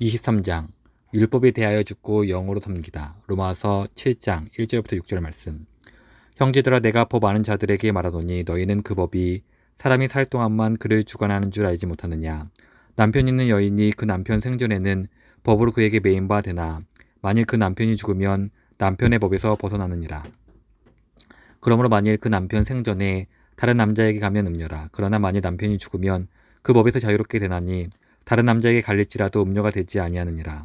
23장 율법에 대하여 죽고 영으로 섬기다. 로마서 7장 1절부터 6절 말씀. 형제들아, 내가 법 아는 자들에게 말하노니 너희는 그 법이 사람이 살 동안만 그를 주관하는 줄 알지 못하느냐. 남편 있는 여인이 그 남편 생전에는 법으로 그에게 매인 바 되나 만일 그 남편이 죽으면 남편의 법에서 벗어나느니라. 그러므로 만일 그 남편 생전에 다른 남자에게 가면 음녀라. 그러나 만일 남편이 죽으면 그 법에서 자유롭게 되나니 다른 남자에게 갈릴지라도 음녀가 되지 아니하느니라.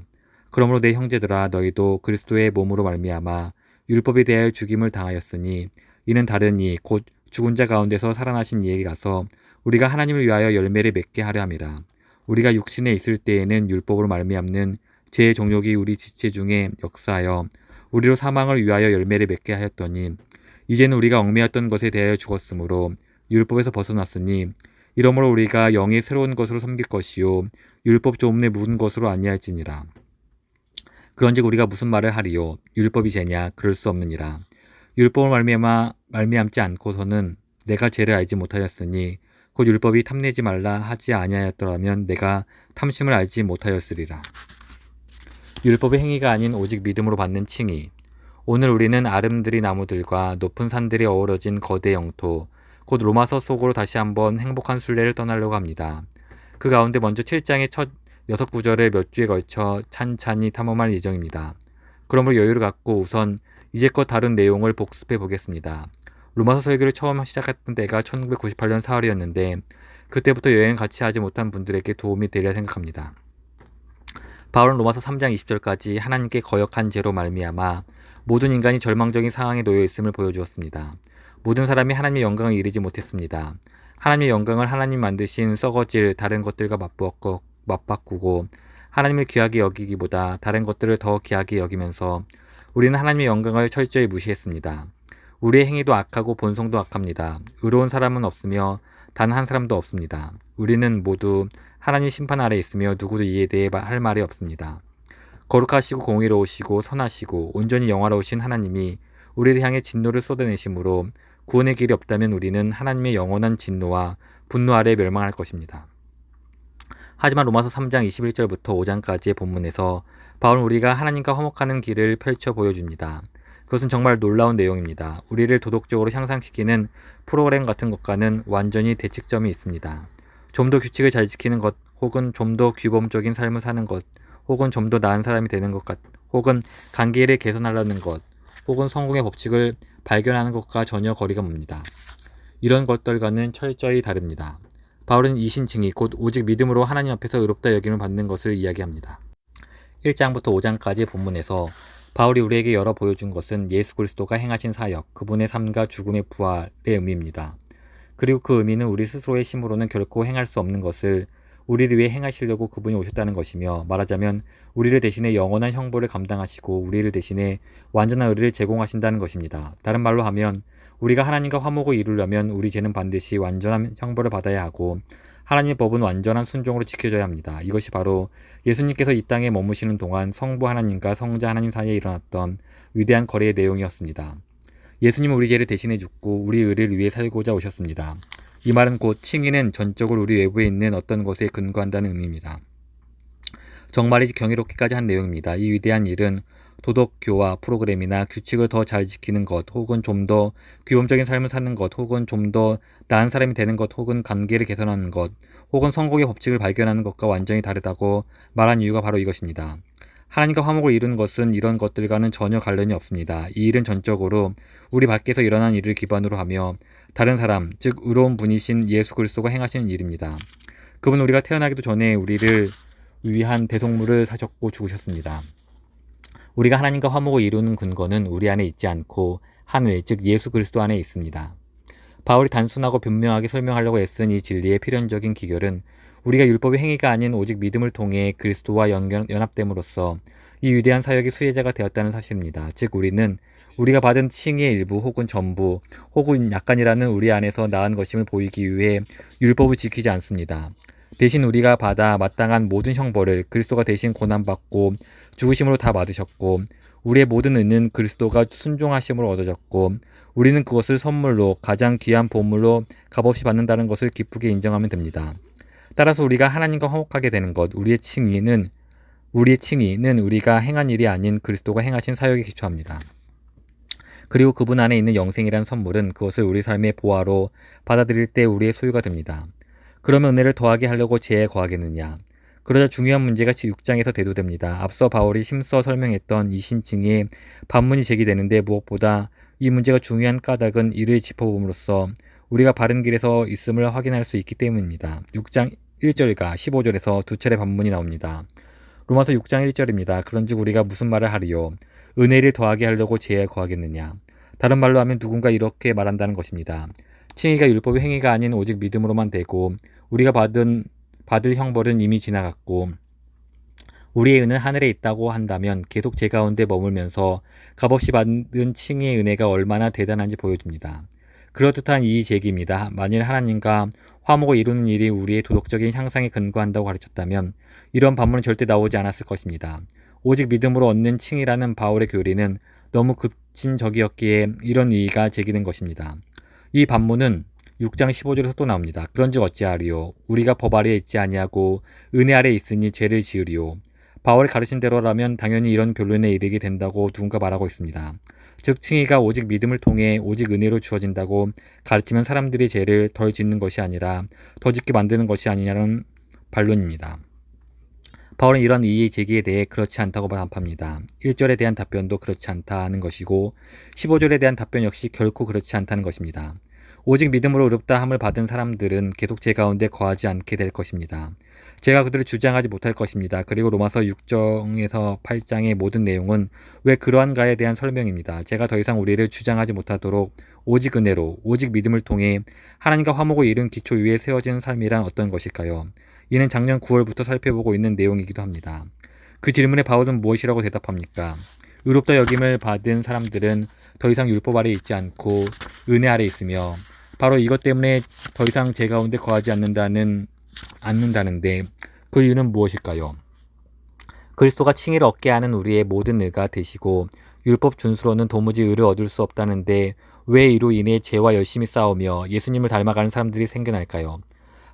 그러므로 내 형제들아, 너희도 그리스도의 몸으로 말미암아 율법에 대하여 죽임을 당하였으니 이는 다른 이 곧 죽은 자 가운데서 살아나신 이에게 가서 우리가 하나님을 위하여 열매를 맺게 하려 함이라. 우리가 육신에 있을 때에는 율법으로 말미암는 죄의 정욕이 우리 지체 중에 역사하여 우리로 사망을 위하여 열매를 맺게 하였더니 이제는 우리가 얽매였던 것에 대하여 죽었으므로 율법에서 벗어났으니 이러므로 우리가 영의 새로운 것으로 섬길 것이요 율법 조문에 묻은 것으로 아니할지니라. 그런즉 우리가 무슨 말을 하리요? 율법이 죄냐? 그럴 수 없느니라. 율법을 말미암지 않고서는 내가 죄를 알지 못하였으니 곧 율법이 탐내지 말라 하지 아니하였더라면 내가 탐심을 알지 못하였으리라. 율법의 행위가 아닌 오직 믿음으로 받는 칭의. 오늘 우리는 아름드리 나무들과 높은 산들이 어우러진 거대 영토, 곧 로마서 속으로 다시 한번 행복한 순례를 떠나려고 합니다. 그 가운데 먼저 7장의 첫 6구절을 몇 주에 걸쳐 찬찬히 탐험할 예정입니다. 그러므로 여유를 갖고 우선 이제껏 다룬 내용을 복습해 보겠습니다. 로마서 설교를 처음 시작했던 때가 1998년 4월이었는데 그때부터 여행을 같이 하지 못한 분들에게 도움이 되리라 생각합니다. 바울은 로마서 3장 20절까지 하나님께 거역한 죄로 말미암아 모든 인간이 절망적인 상황에 놓여 있음을 보여주었습니다. 모든 사람이 하나님의 영광을 이루지 못했습니다. 하나님의 영광을 하나님 만드신 썩어질 다른 것들과 맞바꾸고 하나님을 귀하게 여기기보다 다른 것들을 더 귀하게 여기면서 우리는 하나님의 영광을 철저히 무시했습니다. 우리의 행위도 악하고 본성도 악합니다. 의로운 사람은 없으며 단 한 사람도 없습니다. 우리는 모두 하나님 심판 아래 있으며 누구도 이에 대해 할 말이 없습니다. 거룩하시고 공의로우시고 선하시고 온전히 영화로우신 하나님이 우리를 향해 진노를 쏟아내심으로 구원의 길이 없다면 우리는 하나님의 영원한 진노와 분노 아래 멸망할 것입니다. 하지만 로마서 3장 21절부터 5장까지의 본문에서 바울은 우리가 하나님과 화목하는 길을 펼쳐 보여줍니다. 그것은 정말 놀라운 내용입니다. 우리를 도덕적으로 향상시키는 프로그램 같은 것과는 완전히 대칙점이 있습니다. 좀 더 규칙을 잘 지키는 것, 혹은 좀 더 규범적인 삶을 사는 것, 혹은 좀 더 나은 사람이 되는 것, 혹은 관계를 개선하려는 것, 혹은 성공의 법칙을 발견하는 것과 전혀 거리가 멉니다. 이런 것들과는 철저히 다릅니다. 바울은 이신칭의 곧 오직 믿음으로 하나님 앞에서 의롭다 여김을 받는 것을 이야기합니다. 1장부터 5장까지의 본문에서 바울이 우리에게 열어 보여준 것은 예수 그리스도가 행하신 사역, 그분의 삶과 죽음의 부활의 의미입니다. 그리고 그 의미는 우리 스스로의 힘으로는 결코 행할 수 없는 것을 우리를 위해 행하시려고 그분이 오셨다는 것이며, 말하자면 우리를 대신해 영원한 형벌을 감당하시고 우리를 대신해 완전한 의를 제공하신다는 것입니다. 다른 말로 하면 우리가 하나님과 화목을 이루려면 우리 죄는 반드시 완전한 형벌을 받아야 하고 하나님의 법은 완전한 순종으로 지켜져야 합니다. 이것이 바로 예수님께서 이 땅에 머무시는 동안 성부 하나님과 성자 하나님 사이에 일어났던 위대한 거래의 내용이었습니다. 예수님은 우리 죄를 대신해 죽고 우리 의를 위해 살고자 오셨습니다. 이 말은 곧 칭의는 전적으로 우리 외부에 있는 어떤 것에 근거한다는 의미입니다. 정말이지 경이롭기까지 한 내용입니다. 이 위대한 일은 도덕교화 프로그램이나 규칙을 더 잘 지키는 것, 혹은 좀 더 규범적인 삶을 사는 것, 혹은 좀 더 나은 사람이 되는 것, 혹은 관계를 개선하는 것, 혹은 성공의 법칙을 발견하는 것과 완전히 다르다고 말한 이유가 바로 이것입니다. 하나님과 화목을 이루는 것은 이런 것들과는 전혀 관련이 없습니다. 이 일은 전적으로 우리 밖에서 일어난 일을 기반으로 하며 다른 사람, 즉 의로운 분이신 예수 그리스도가 행하시는 일입니다. 그분은 우리가 태어나기도 전에 우리를 위한 대속물을 사셨고 죽으셨습니다. 우리가 하나님과 화목을 이루는 근거는 우리 안에 있지 않고 하늘, 즉 예수 그리스도 안에 있습니다. 바울이 단순하고 변명하게 설명하려고 애쓴 이 진리의 필연적인 기결은 우리가 율법의 행위가 아닌 오직 믿음을 통해 그리스도와 연합됨으로써 이 위대한 사역의 수혜자가 되었다는 사실입니다. 즉 우리는 우리가 받은 칭의의 일부 혹은 전부 혹은 약간이라는 우리 안에서 나은 것임을 보이기 위해 율법을 지키지 않습니다. 대신 우리가 받아 마땅한 모든 형벌을 그리스도가 대신 고난받고 죽으심으로 다 받으셨고 우리의 모든 의는 그리스도가 순종하심으로 얻어졌고 우리는 그것을 선물로 가장 귀한 보물로 값없이 받는다는 것을 기쁘게 인정하면 됩니다. 따라서 우리가 하나님과 화목하게 되는 것, 우리의 칭의는 우리의 칭의는 우리가 행한 일이 아닌 그리스도가 행하신 사역에 기초합니다. 그리고 그분 안에 있는 영생이란 선물은 그것을 우리 삶의 보화로 받아들일 때 우리의 소유가 됩니다. 그러면 은혜를 더하게 하려고 죄에 거하겠느냐? 그러자 중요한 문제가 6장에서 대두됩니다. 앞서 바울이 힘써 설명했던 이 신칭의 반문이 제기되는데 무엇보다 이 문제가 중요한 까닭은 이를 짚어봄으로써 우리가 바른 길에서 있음을 확인할 수 있기 때문입니다. 6장 1절과 15절에서 두 차례 반문이 나옵니다. 로마서 6장 1절입니다. 그런즉 우리가 무슨 말을 하리요? 은혜를 더하게 하려고 죄에 거하겠느냐? 다른 말로 하면 누군가 이렇게 말한다는 것입니다. 칭의가 율법의 행위가 아닌 오직 믿음으로만 되고 우리가 받을 형벌은 이미 지나갔고 우리의 은은 하늘에 있다고 한다면 계속 죄 가운데 머물면서 값없이 받은 칭의의 은혜가 얼마나 대단한지 보여줍니다. 그렇듯한 이 제기입니다. 만일 하나님과 화목을 이루는 일이 우리의 도덕적인 향상에 근거한다고 가르쳤다면 이런 반문은 절대 나오지 않았을 것입니다. 오직 믿음으로 얻는 칭의라는 바울의 교리는 너무 급진적이었기에 이런 의의가 제기된 것입니다. 이 반문은 6장 15절에서 또 나옵니다. 그런즉 어찌하리요? 우리가 법 아래에 있지 아니하고 은혜 아래에 있으니 죄를 지으리요. 바울이 가르친 대로라면 당연히 이런 결론에 이르게 된다고 누군가 말하고 있습니다. 즉 칭의가 오직 믿음을 통해 오직 은혜로 주어진다고 가르치면 사람들이 죄를 덜 짓는 것이 아니라 더 짓게 만드는 것이 아니냐는 반론입니다. 바울은 이런 이의 제기에 대해 그렇지 않다고 답합니다. 1절에 대한 답변도 그렇지 않다는 것이고 15절에 대한 답변 역시 결코 그렇지 않다는 것입니다. 오직 믿음으로 의롭다 함을 받은 사람들은 계속 죄 가운데 거하지 않게 될 것입니다. 제가 그들을 주장하지 못할 것입니다. 그리고 로마서 6장에서 8장의 모든 내용은 왜 그러한가에 대한 설명입니다. 제가 더 이상 우리를 주장하지 못하도록 오직 은혜로 오직 믿음을 통해 하나님과 화목을 이룬 기초 위에 세워진 삶이란 어떤 것일까요? 이는 작년 9월부터 살펴보고 있는 내용이기도 합니다. 그 질문에 바울은 무엇이라고 대답합니까? 의롭다 여김을 받은 사람들은 더 이상 율법 아래 있지 않고 은혜 아래 있으며 바로 이것 때문에 더 이상 죄 가운데 거하지 않는다는데 그 이유는 무엇일까요? 그리스도가 칭의를 얻게 하는 우리의 모든 의가 되시고 율법 준수로는 도무지 의를 얻을 수 없다는데 왜 이로 인해 죄와 열심히 싸우며 예수님을 닮아가는 사람들이 생겨날까요?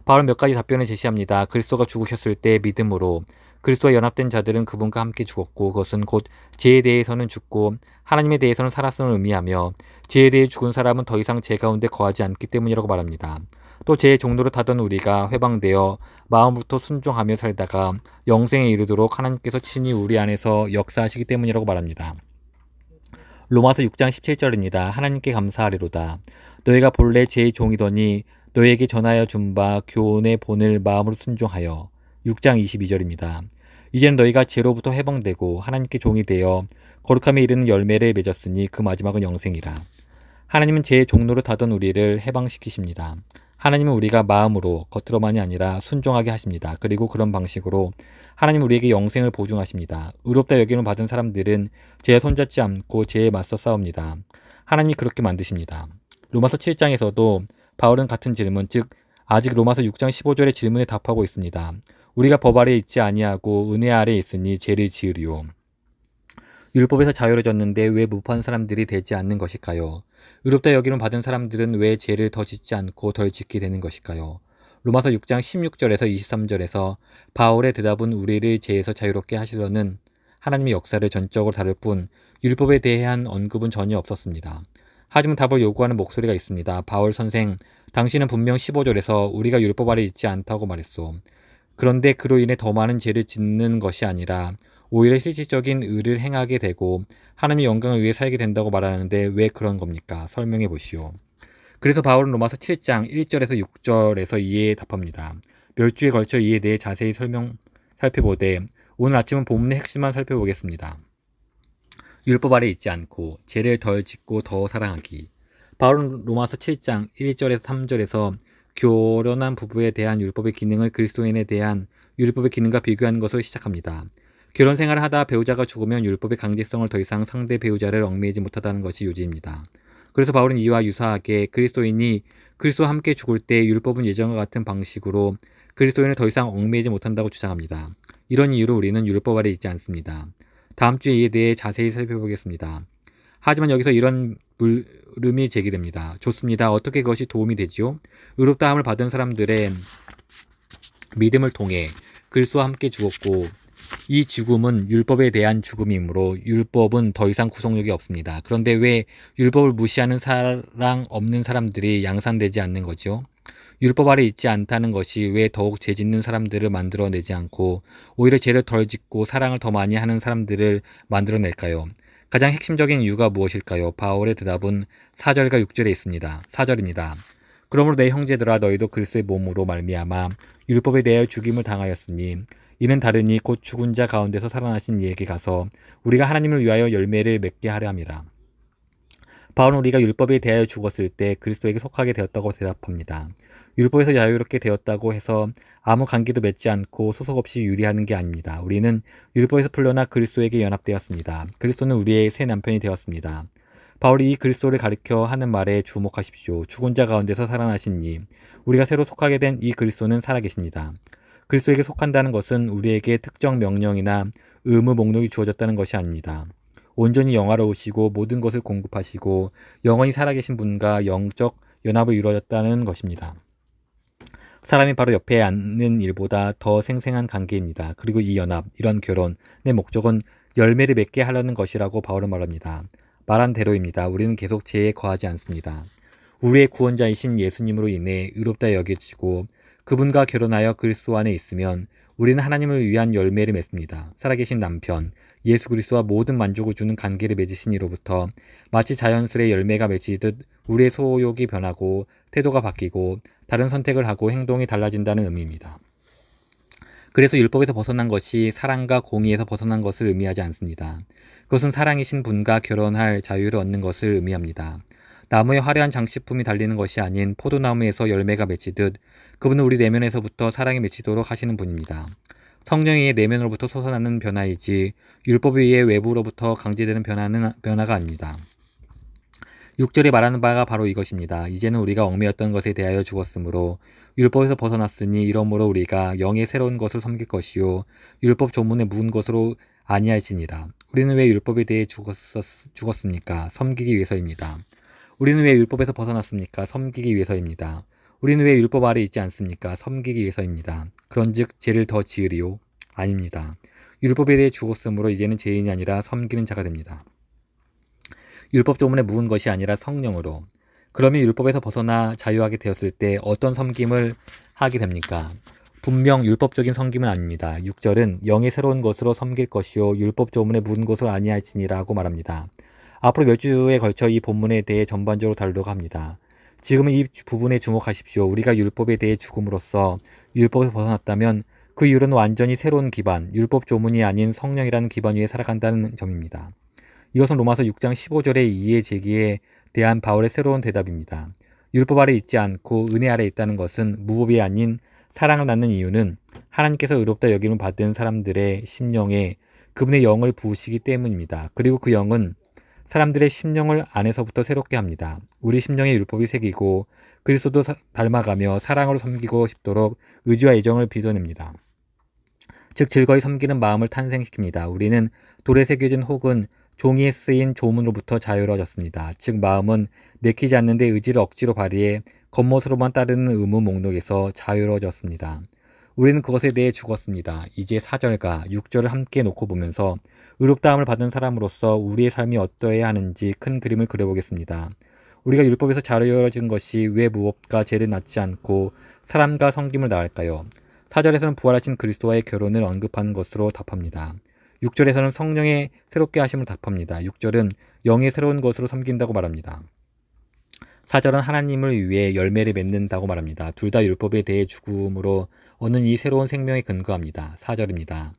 바울은 몇 가지 답변을 제시합니다. 그리스도가 죽으셨을 때 믿음으로 그리스도와 연합된 자들은 그분과 함께 죽었고 그것은 곧 죄에 대해서는 죽고 하나님에 대해서는 살았음을 의미하며 죄에 대해 죽은 사람은 더 이상 죄 가운데 거하지 않기 때문이라고 말합니다. 또 죄의 종로로 타던 우리가 회방되어 마음부터 순종하며 살다가 영생에 이르도록 하나님께서 친히 우리 안에서 역사하시기 때문이라고 말합니다. 로마서 6장 17절입니다. 하나님께 감사하리로다. 너희가 본래 죄의 종이더니 너희에게 전하여 준 바 교훈의 본을 마음으로 순종하여 6장 22절입니다. 이제는 너희가 죄로부터 해방되고 하나님께 종이 되어 거룩함에 이르는 열매를 맺었으니 그 마지막은 영생이라. 하나님은 죄의 종로로 타던 우리를 해방시키십니다. 하나님은 우리가 마음으로 겉으로만이 아니라 순종하게 하십니다. 그리고 그런 방식으로 하나님은 우리에게 영생을 보증하십니다. 의롭다 여김을 받은 사람들은 죄에 손잡지 않고 죄에 맞서 싸웁니다. 하나님이 그렇게 만드십니다. 로마서 7장에서도 바울은 같은 질문, 즉 아직 로마서 6장 15절의 질문에 답하고 있습니다. 우리가 법 아래에 있지 아니하고 은혜 아래에 있으니 죄를 지으리요. 율법에서 자유로워졌는데 왜 무파한 사람들이 되지 않는 것일까요? 의롭다 여김을 받은 사람들은 왜 죄를 더 짓지 않고 덜 짓게 되는 것일까요? 로마서 6장 16절에서 23절에서 바울의 대답은 우리를 죄에서 자유롭게 하시려는 하나님의 역사를 전적으로 다룰 뿐 율법에 대한 언급은 전혀 없었습니다. 하지만 답을 요구하는 목소리가 있습니다. 바울 선생, 당신은 분명 15절에서 우리가 율법 아래 있지 않다고 말했소. 그런데 그로 인해 더 많은 죄를 짓는 것이 아니라 오히려 실질적인 의를 행하게 되고 하나님의 영광을 위해 살게 된다고 말하는데 왜 그런 겁니까? 설명해 보시오. 그래서 바울은 로마서 7장 1절에서 6절에서 이에 답합니다. 몇 주에 걸쳐 이에 대해 자세히 살펴보되 오늘 아침은 본문의 핵심만 살펴보겠습니다. 율법 아래 있지 않고 죄를 덜 짓고 더 사랑하기. 바울은 로마서 7장 1절에서 3절에서 결혼한 부부에 대한 율법의 기능을 그리스도인에 대한 율법의 기능과 비교하는 것을 시작합니다. 결혼 생활을 하다 배우자가 죽으면 율법의 강제성을 더 이상 상대 배우자를 얽매이지 못하다는 것이 요지입니다. 그래서 바울은 이와 유사하게 그리스도인이 그리스도와 함께 죽을 때 율법은 예전과 같은 방식으로 그리스도인을 더 이상 얽매이지 못한다고 주장합니다. 이런 이유로 우리는 율법 아래 있지 않습니다. 다음 주에 이에 대해 자세히 살펴보겠습니다. 하지만 여기서 이런 물음이 제기됩니다. 좋습니다. 어떻게 그것이 도움이 되지요? 의롭다함을 받은 사람들의 믿음을 통해 그리스도와 함께 죽었고 이 죽음은 율법에 대한 죽음이므로 율법은 더 이상 구속력이 없습니다. 그런데 왜 율법을 무시하는 사랑 없는 사람들이 양산되지 않는 거죠? 율법 아래 있지 않다는 것이 왜 더욱 죄 짓는 사람들을 만들어내지 않고 오히려 죄를 덜 짓고 사랑을 더 많이 하는 사람들을 만들어낼까요? 가장 핵심적인 이유가 무엇일까요? 바울의 대답은 4절과 6절에 있습니다. 4절입니다. 그러므로 내 형제들아 너희도 그리스도의 몸으로 말미암아 율법에 대하여 죽임을 당하였으니 이는 다르니 곧 죽은 자 가운데서 살아나신 이에게 가서 우리가 하나님을 위하여 열매를 맺게 하려 함이라. 바울은 우리가 율법에 대하여 죽었을 때 그리스도에게 속하게 되었다고 대답합니다. 율법에서 자유롭게 되었다고 해서 아무 관계도 맺지 않고 소속 없이 유리하는 게 아닙니다. 우리는 율법에서 풀려나 그리스도에게 연합되었습니다. 그리스도는 우리의 새 남편이 되었습니다. 바울이 이 그리스도를 가리켜 하는 말에 주목하십시오. 죽은 자 가운데서 살아나신 이, 우리가 새로 속하게 된 이 그리스도는 살아계십니다. 그리스도에게 속한다는 것은 우리에게 특정 명령이나 의무 목록이 주어졌다는 것이 아닙니다. 온전히 영화로우시고 모든 것을 공급하시고 영원히 살아계신 분과 영적 연합을 이루어졌다는 것입니다. 사람이 바로 옆에 앉는 일보다 더 생생한 관계입니다. 그리고 이 연합, 이런 결혼의 목적은 열매를 맺게 하려는 것이라고 바울은 말합니다. 말한 대로입니다. 우리는 계속 죄에 거하지 않습니다. 우리의 구원자이신 예수님으로 인해 의롭다 여겨지고 그분과 결혼하여 그리스도 안에 있으면 우리는 하나님을 위한 열매를 맺습니다. 살아계신 남편, 예수 그리스도와 모든 만족을 주는 관계를 맺으신 이로부터 마치 자연스레 열매가 맺히듯 우리의 소욕이 변하고 태도가 바뀌고 다른 선택을 하고 행동이 달라진다는 의미입니다. 그래서 율법에서 벗어난 것이 사랑과 공의에서 벗어난 것을 의미하지 않습니다. 그것은 사랑이신 분과 결혼할 자유를 얻는 것을 의미합니다. 나무에 화려한 장식품이 달리는 것이 아닌 포도나무에서 열매가 맺히듯 그분은 우리 내면에서부터 사랑이 맺히도록 하시는 분입니다. 성령에 의해 내면으로부터 솟아나는 변화이지 율법에 의해 외부로부터 강제되는 변화가 아닙니다. 6절에 말하는 바가 바로 이것입니다. 이제는 우리가 얽매였던 것에 대하여 죽었으므로 율법에서 벗어났으니 이러므로 우리가 영의 새로운 것을 섬길 것이요 율법 조문에 묵은 것으로 아니할지니라. 우리는 왜 율법에 대해 죽었습니까? 섬기기 위해서입니다. 우리는 왜 율법에서 벗어났습니까? 섬기기 위해서입니다. 우리는 왜 율법 아래 있지 않습니까? 섬기기 위해서입니다. 그런즉 죄를 더 지으리요? 아닙니다. 율법에 대해 죽었으므로 이제는 죄인이 아니라 섬기는 자가 됩니다. 율법 조문에 묵은 것이 아니라 성령으로. 그러면 율법에서 벗어나 자유하게 되었을 때 어떤 섬김을 하게 됩니까? 분명 율법적인 섬김은 아닙니다. 6절은 영의 새로운 것으로 섬길 것이요 율법 조문에 묵은 것으로 아니할지니라고 말합니다. 앞으로 몇 주에 걸쳐 이 본문에 대해 전반적으로 다루려고 합니다. 지금은 이 부분에 주목하십시오. 우리가 율법에 대해 죽음으로써 율법에서 벗어났다면 그 이유는 완전히 새로운 기반, 율법 조문이 아닌 성령이라는 기반 위에 살아간다는 점입니다. 이것은 로마서 6장 15절의 이해 제기에 대한 바울의 새로운 대답입니다. 율법 아래 있지 않고 은혜 아래 있다는 것은 무법이 아닌 사랑을 낳는 이유는 하나님께서 의롭다 여김을 받은 사람들의 심령에 그분의 영을 부으시기 때문입니다. 그리고 그 영은 사람들의 심령을 안에서부터 새롭게 합니다. 우리 심령에 율법이 새기고 그리스도도 닮아가며 사랑으로 섬기고 싶도록 의지와 애정을 빚어냅니다. 즉 즐거이 섬기는 마음을 탄생시킵니다. 우리는 돌에 새겨진 혹은 종이에 쓰인 조문으로부터 자유로워졌습니다. 즉 마음은 내키지 않는데 의지를 억지로 발휘해 겉멋으로만 따르는 의무 목록에서 자유로워졌습니다. 우리는 그것에 대해 죽었습니다. 이제 4절과 6절을 함께 놓고 보면서 의롭다함을 받은 사람으로서 우리의 삶이 어떠해야 하는지 큰 그림을 그려보겠습니다. 우리가 율법에서 자유로워진 것이 왜 무법과 죄를 낳지 않고 사람과 섬김을 낳을까요? 4절에서는 부활하신 그리스도와의 결혼을 언급하는 것으로 답합니다. 6절에서는 성령의 새롭게 하심을 답합니다. 6절은 영의 새로운 것으로 섬긴다고 말합니다. 4절은 하나님을 위해 열매를 맺는다고 말합니다. 둘 다 율법에 대해 죽음으로 얻는 이 새로운 생명에 근거합니다. 4절입니다.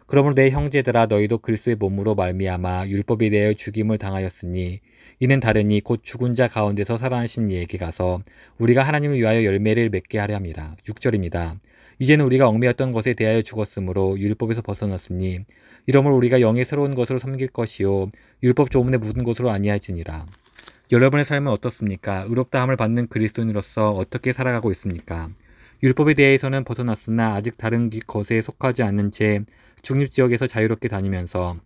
그러므로 내 형제들아 너희도 그리스도의 몸으로 말미암아 율법에 대하여 죽임을 당하였으니 이는 다르니 곧 죽은 자 가운데서 살아나신 이에게 가서 우리가 하나님을 위하여 열매를 맺게 하려 함이라. 6절입니다. 이제는 우리가 얽매였던 것에 대하여 죽었으므로 율법에서 벗어났으니 이러므로 우리가 영의 새로운 것으로 섬길 것이요 율법 조문에 묻은 것으로 아니할지니라. 여러분의 삶은 어떻습니까? 의롭다함을 받는 그리스도인으로서 어떻게 살아가고 있습니까? 율법에 대해서는 벗어났으나 아직 다른 것에 속하지 않는 채 중립지역에서 자유롭게 다니면서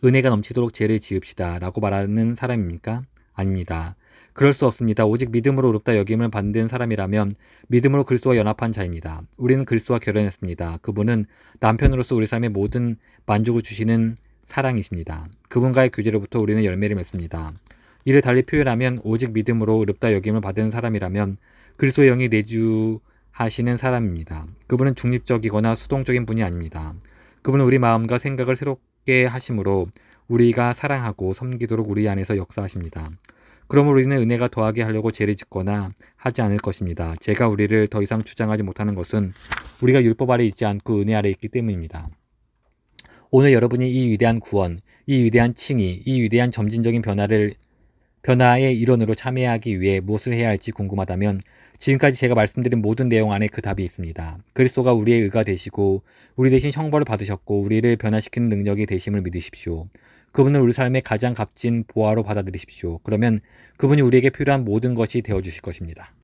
은혜가 넘치도록 죄를 지읍시다 라고 말하는 사람입니까? 아닙니다. 그럴 수 없습니다. 오직 믿음으로 의롭다 여김을 받는 사람이라면 믿음으로 그리스도와 연합한 자입니다. 우리는 그리스도와 결혼했습니다. 그분은 남편으로서 우리 삶의 모든 만족을 주시는 사랑이십니다. 그분과의 교제로부터 우리는 열매를 맺습니다. 이를 달리 표현하면 오직 믿음으로 의롭다 여김을 받은 사람이라면 그리스도의 영이 내주하시는 사람입니다. 그분은 중립적이거나 수동적인 분이 아닙니다. 그분은 우리 마음과 생각을 새롭게 하심으로 우리가 사랑하고 섬기도록 우리 안에서 역사하십니다. 그러므로 우리는 은혜가 더하게 하려고 죄를 짓거나 하지 않을 것입니다. 죄가 우리를 더 이상 주장하지 못하는 것은 우리가 율법 아래 있지 않고 은혜 아래 있기 때문입니다. 오늘 여러분이 이 위대한 구원, 이 위대한 칭의, 이 위대한 점진적인 변화의 일원으로 참여하기 위해 무엇을 해야 할지 궁금하다면 지금까지 제가 말씀드린 모든 내용 안에 그 답이 있습니다. 그리스도가 우리의 의가 되시고 우리 대신 형벌을 받으셨고 우리를 변화시키는 능력이 되심을 믿으십시오. 그분을 우리 삶의 가장 값진 보화로 받아들이십시오. 그러면 그분이 우리에게 필요한 모든 것이 되어주실 것입니다.